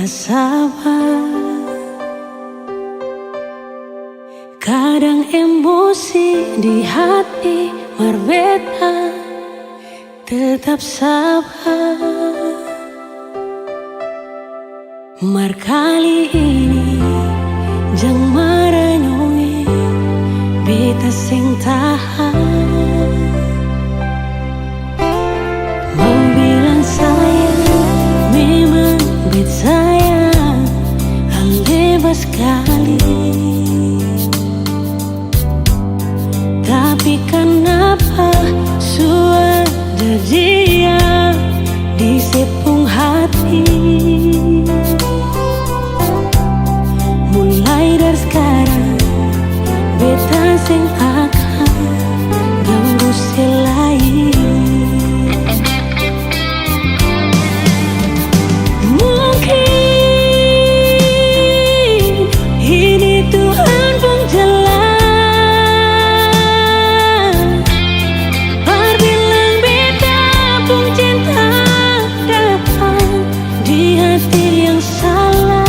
sabar. Kadang emosi di hati berbeda, tetap sabar. Mar kali ini jang merenungi beta sing tahan. Mau bilang sayang, memang bet sayang, hal bebas sekali. Tapi kenapa sudah dia di sepung hati? Mulai dari sekarang beta sing akan ganggu selain. Mungkin ini Tuhan pun jalan, bilang beta pun cinta datang di hati yang salah.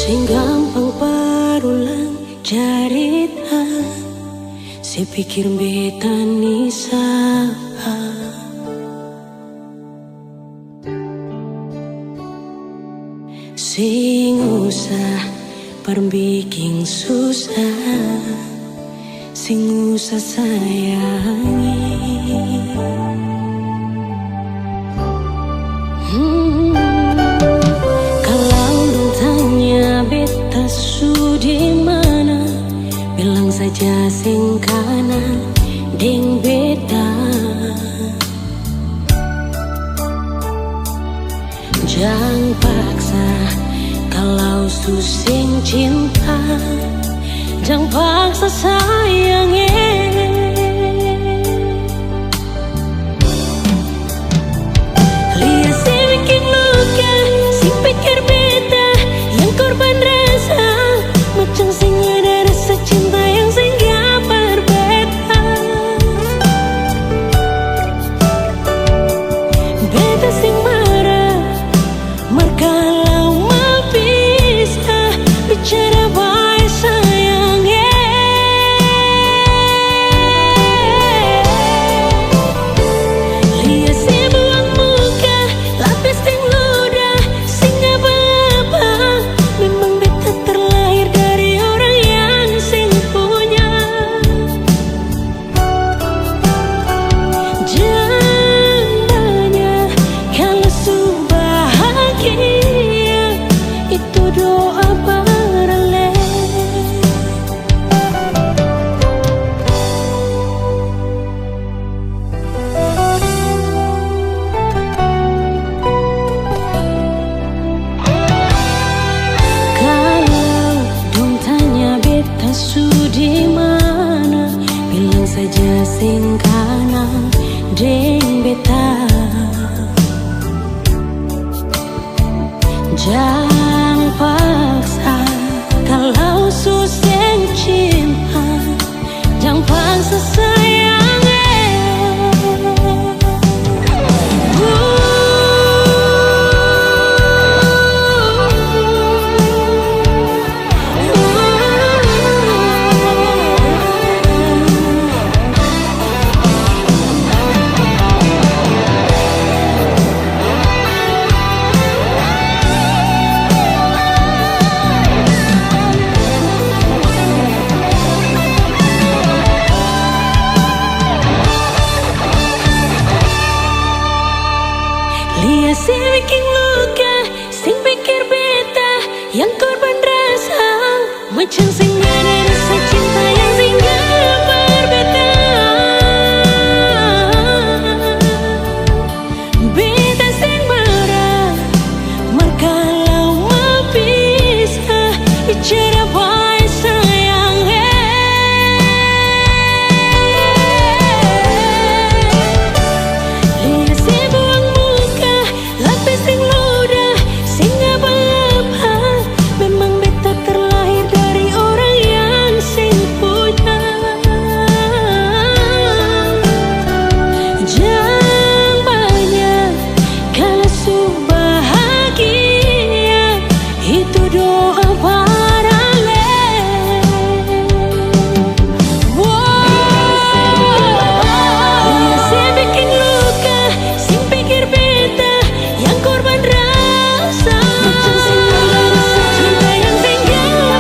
Sing gampang berulang cerita, si pikir beta ni sapa. Sing usah perbikin susah, sing usah sayangi. Kalau dong tanya beta su di mana, bilang saja sing kanan deng beta. Jangan paksa kalau su sing cinta, jangan paksa sayangnya. Sing kanan deng beta, jangan paksa kalau susah cinta, jangan paksa sayang. Si bikin luka, sing pikir beta yang korban rasa, macam sing ada rasa cinta yang singgah berbeda. Beta sing marah, kalau mau pisah, bicara baik sayang. Lihat si buang muka, lapis sing ludah, sing apa-apa. Memang beta terlahir dari orang yang sing punya. Jangan banyak kalau su bahagia, itu doa paralel. Lihat si bikin luka, sing pikir beta yang korban rasa,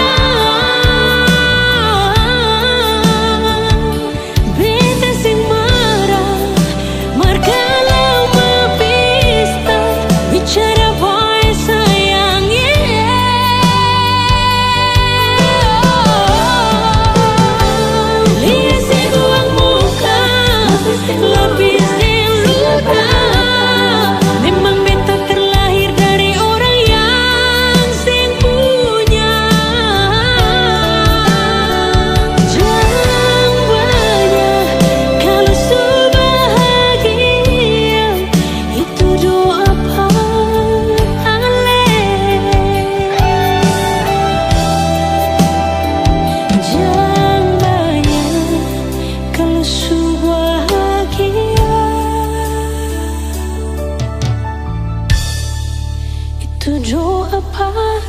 macam sing ada rasa cinta yang singgah berbeda. Beta sing marah, kalau mau pisah, bicara baik sayang. Lihat si buang muka, lapis sing luka. Memang beta terlahir dari orang yang sing punya. Jangan banyak kalau su bahagia, itu doa paralel. Jangan banyak kalau su bahagia, itu doa paralel.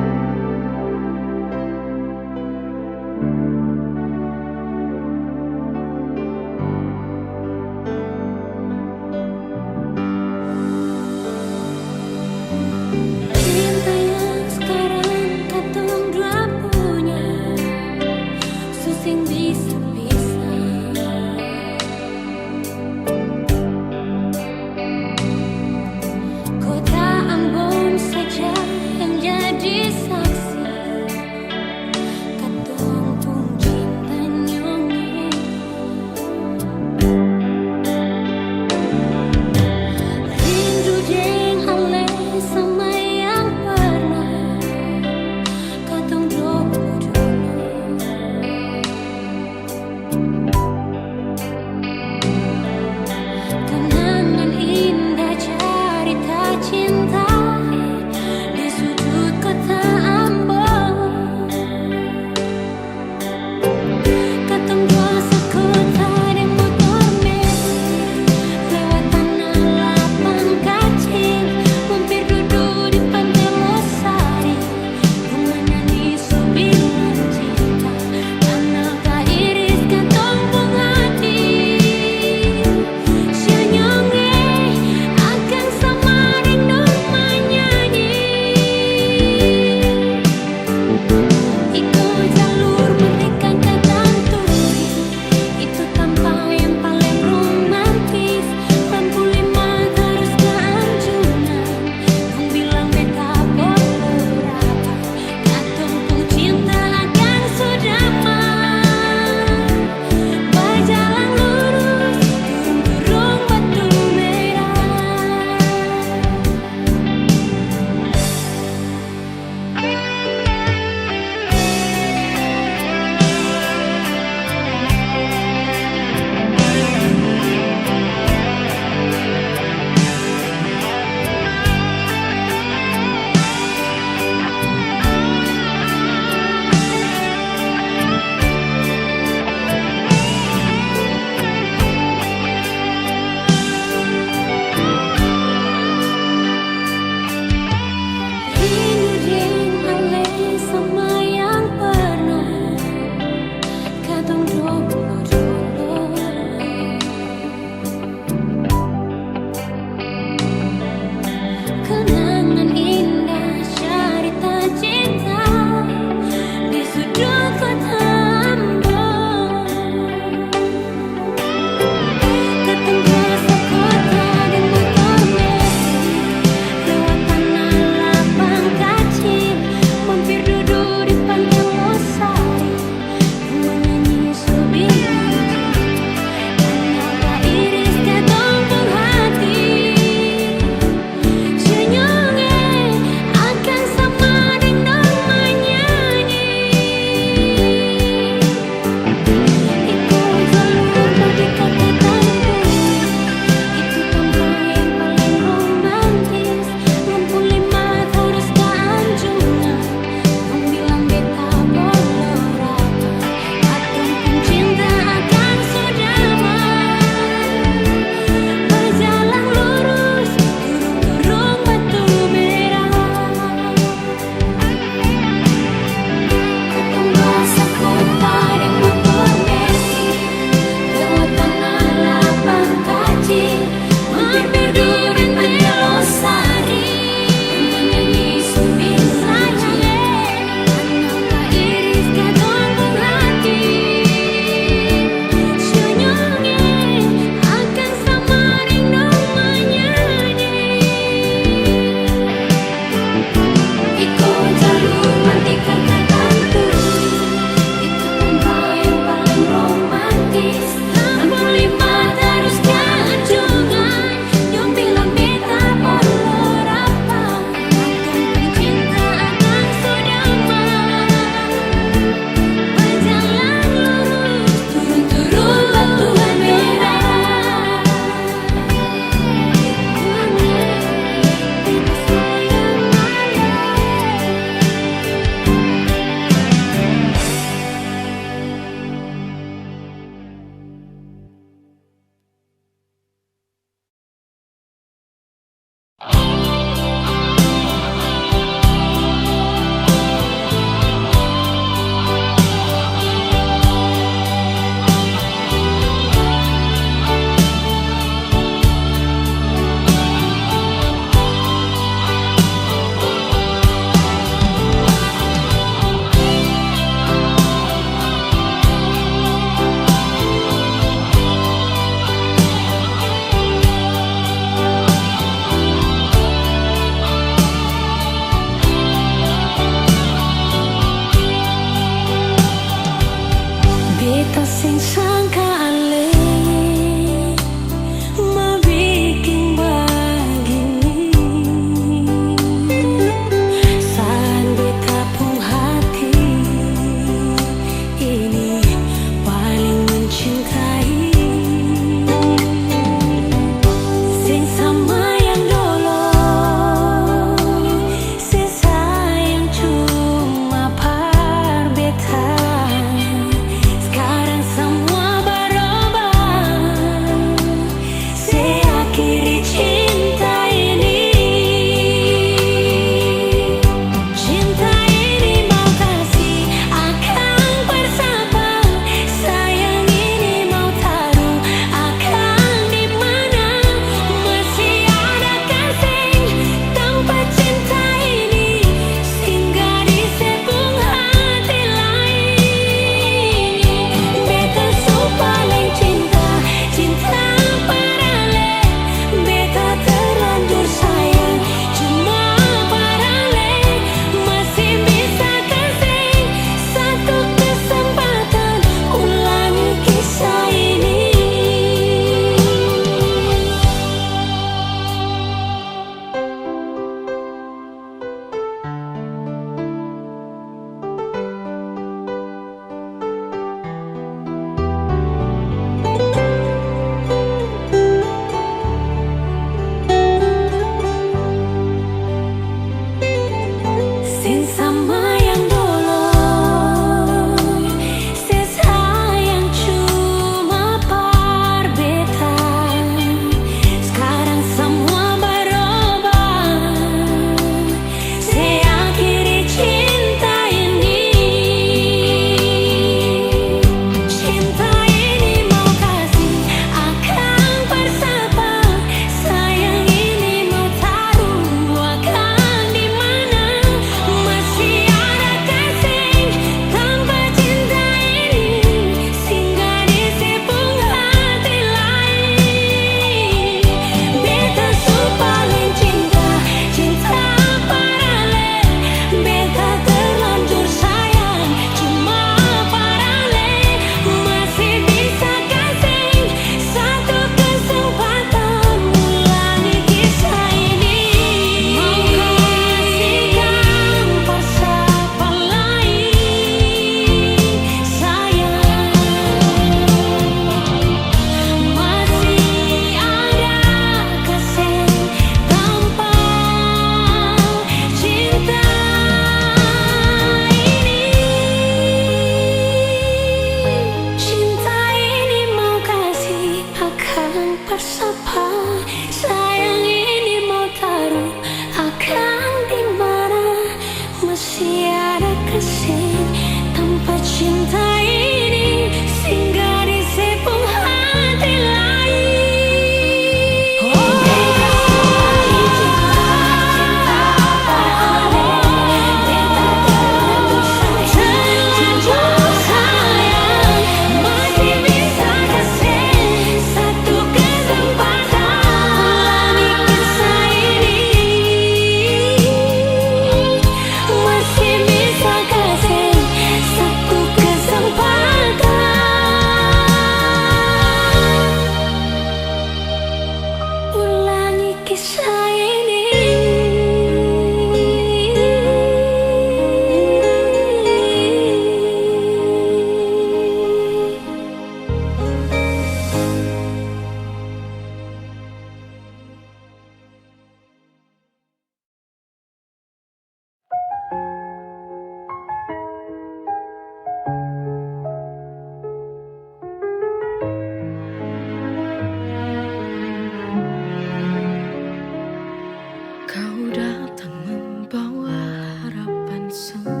Kau datang membawa harapan semu,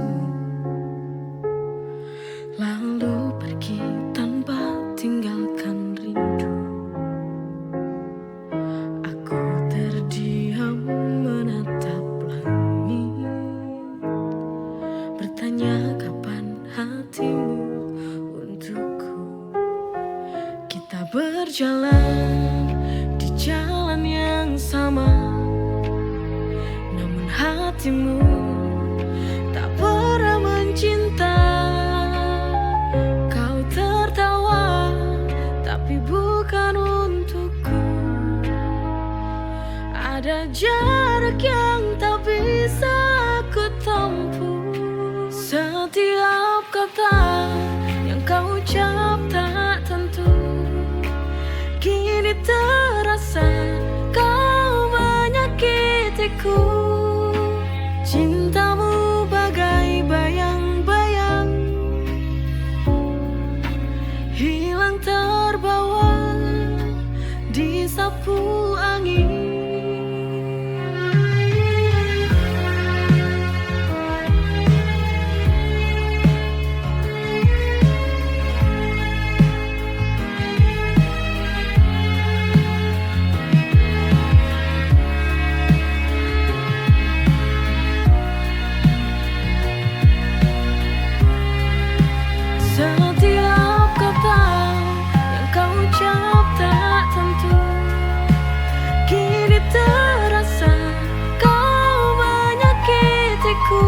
lalu pergi tanpa tinggalkan rindu. Aku terdiam menatap langit, bertanya kapan hatimu untukku. Kita berjalan di jalan yang sama, namun hatimu tak pernah mencinta. Kau tertawa, tapi bukan untukku. Ada jarak yang tak bisa aku tempuh. Setiap kata yang kau ucap tak tentu, kini terasa kau menyakitiku. Cintamu bagai bayang-bayang, hilang terbawa disapu angin. Setiap kata yang kau ucap tak tentu, kini terasa kau menyakitiku.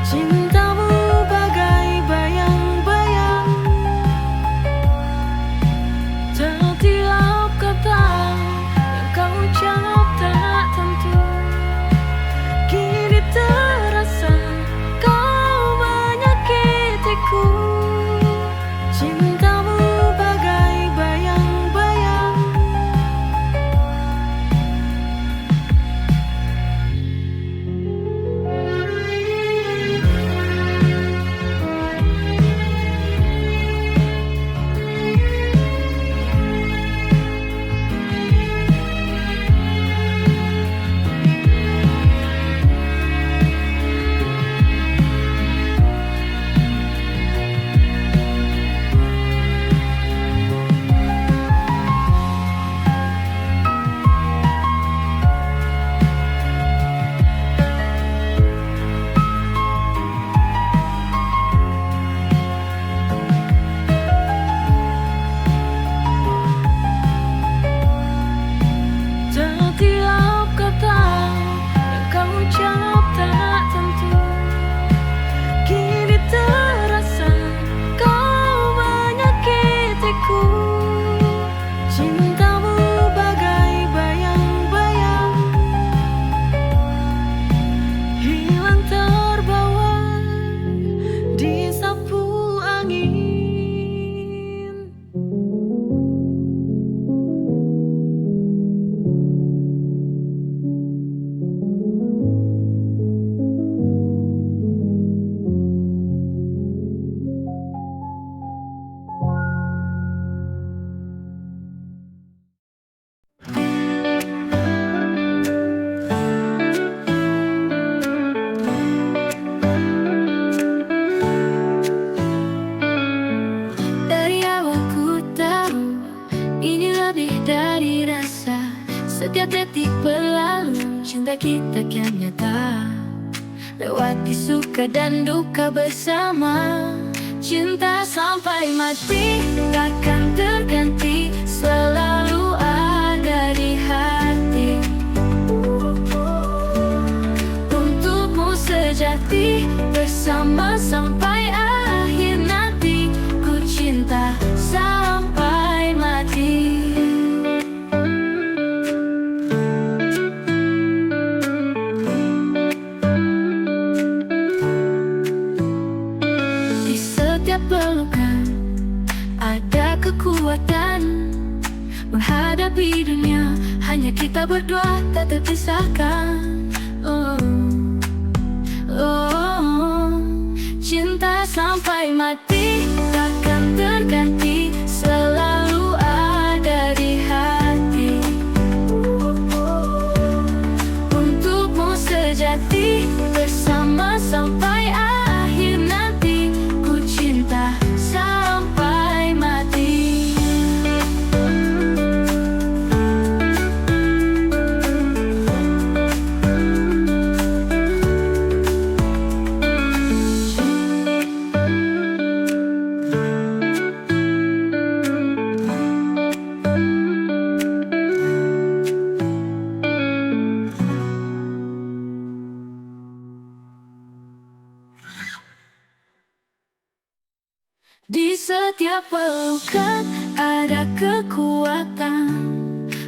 Cintamu bagai bayang-bayang, setiap kata yang kau ucap tak tentu, kini terasa kau menyakitiku. Cintamu bagai bayang-bayang. Setiap kata yang kau ucap tak tentu, kini terasa kau menyakitiku. Cintamu bagai bayang-bayang, hilang terbawa disapu angin. Dari awal ku tahu ini lebih dari rasa. Setiap detik berlalu, cinta kita kian nyata. Lewati suka dan duka bersama, cinta sampai mati takkan terganti, selalu ada di hati. Untukmu sejati, bersama sampai akhir nanti. Ku cinta sampai mati. Di setiap pelukan ada kekuatan, menghadapi dunia hanya kita berdua tak terpisahkan. Oh, oh, cinta sampai mati takkan terganti, selalu ada di hati. bersama sampai akhir nanti. Ku cinta sampai mati. Di setiap pelukan ada kekuatan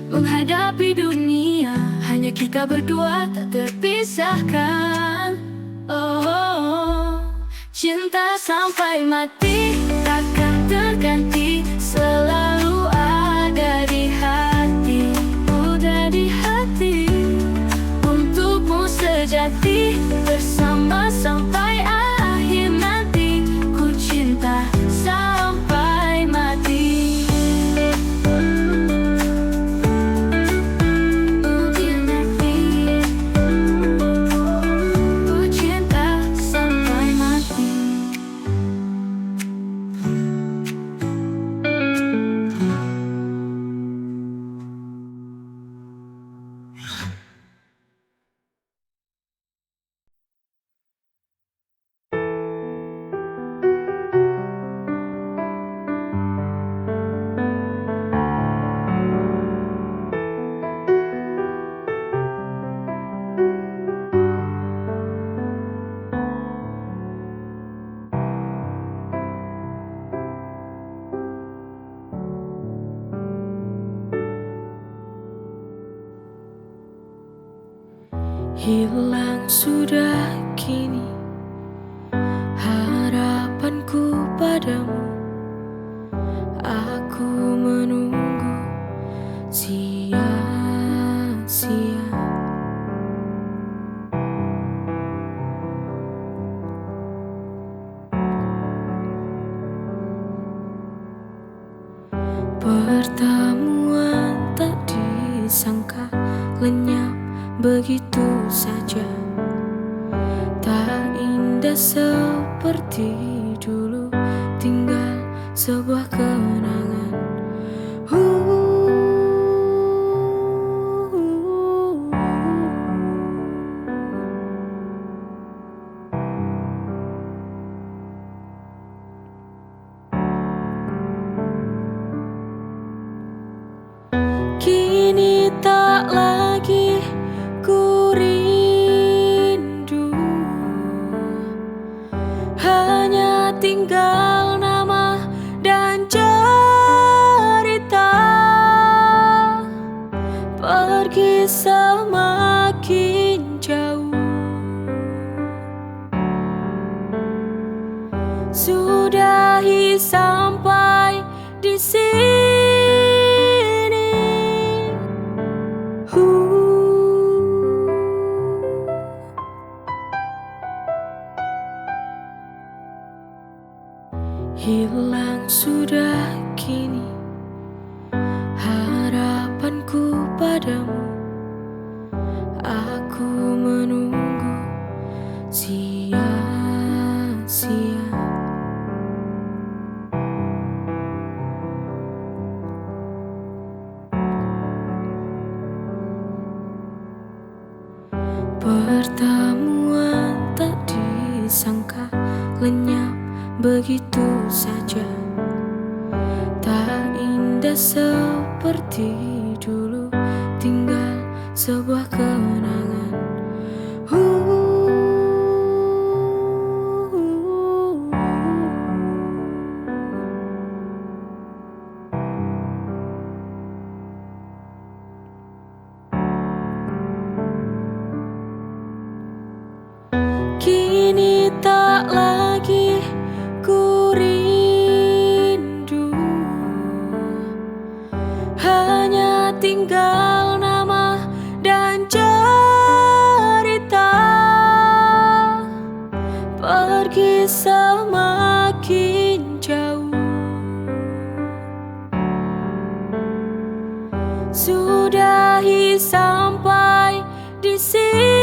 menghadapi dunia. Hanya kita berdua tak terpisahkan. Oh, cinta sampai mati takkan terganti, selalu ada di hati. Udah di hati untukmu sejati, bersama sampai akhir nanti. Ku cinta sampai mati. Ku cinta sampai mati. Hilang sudah kini harapanku padamu. Aku menunggu sia-sia. Pertemuan tak disangka lenyap begitu saja, tak indah seperti dulu, tinggal sebuah kenangan. Kini tak lagi ku rindu, hanya tinggal nama dan cerita. Pergi semakin jauh, sudahi sampai di sini. Hilang sudah kini harapanku padamu. Aku menunggu sia-sia. Pertemuan tak disangka lenyap begitu saja, tak indah seperti dulu, tinggal sebuah kenangan. Kini tak lagi ku rindu, hanya tinggal nama dan cerita. Pergi semakin jauh, sudahi sampai di sini.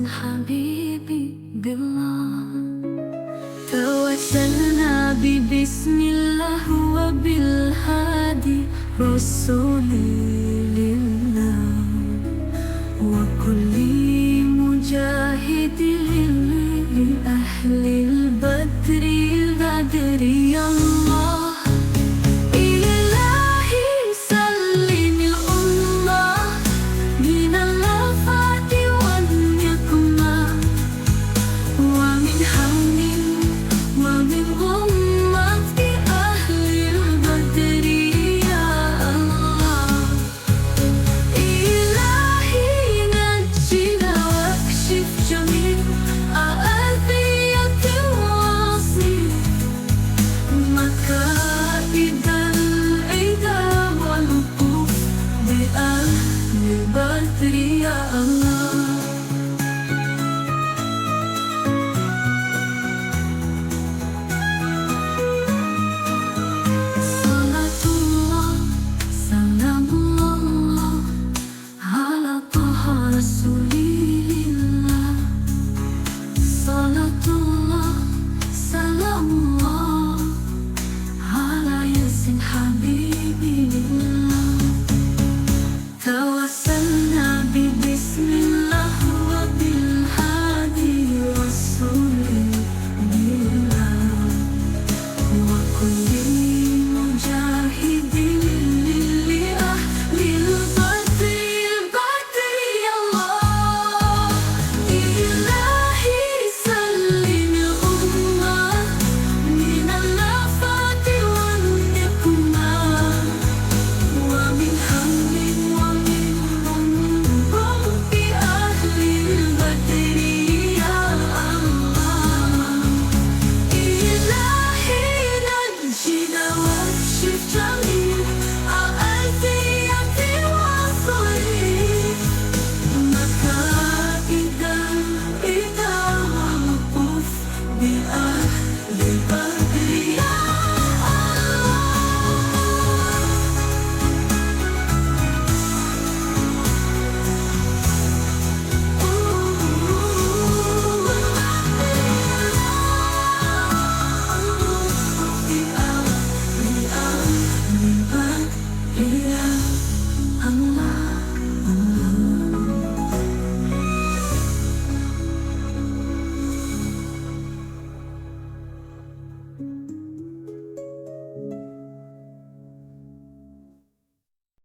حبيبي بالله. توسلنا ببسم الله وبالهادي رسول لله وكل مجاهد لأهل